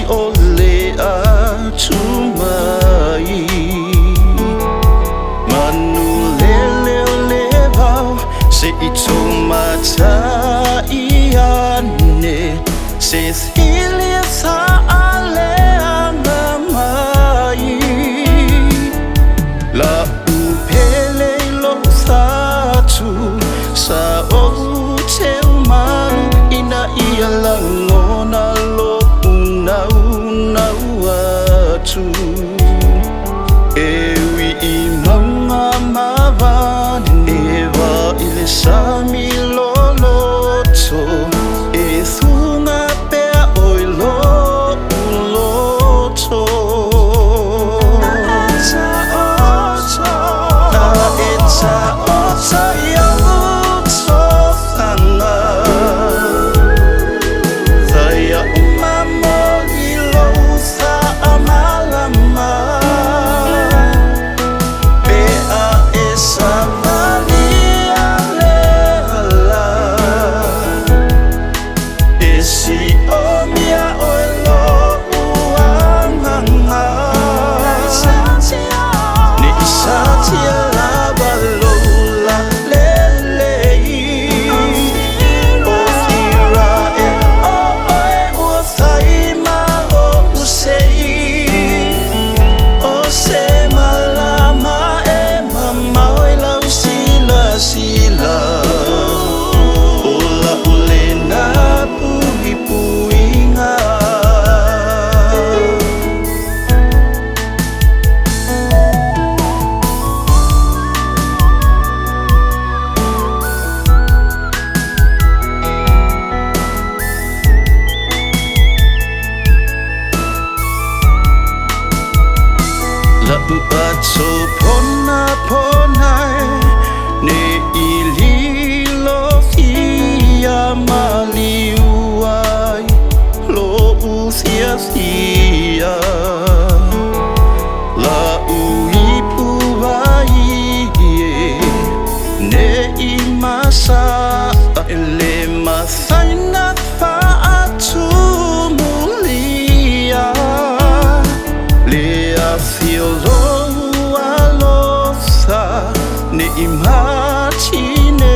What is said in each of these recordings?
ole atumai manu lele ole vau se itomata iane se thilia sa ale angamai la upele lo thatu sa o te umaru ina ia langona lo tu ewi imanga mavani eva ile sami loloto e thunga pea oilo uloto aeta ota ya uto thanga thaya umamoli losa so pona ponai ne ililo fia maliuai lo usia fia la uipu vai ne imasa ele masaina fa atumulia le afio ne imachine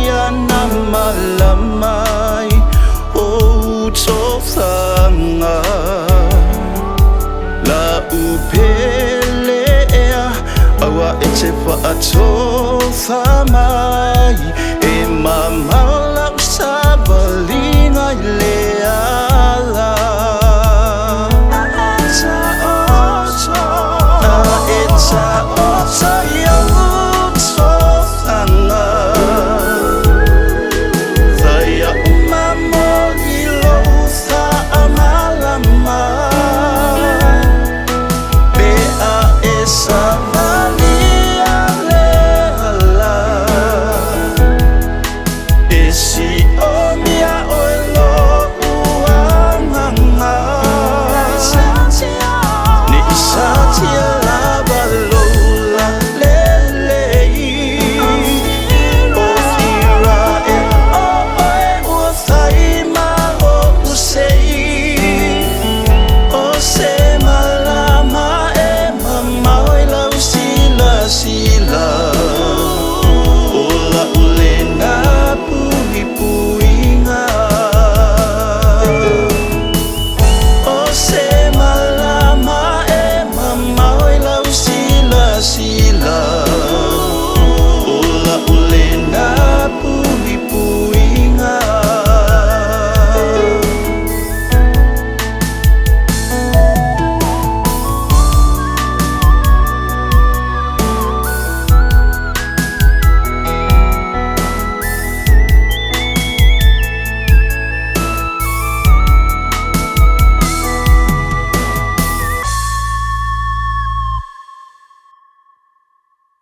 ya namalamai o utofanga la upele awa etefa atofama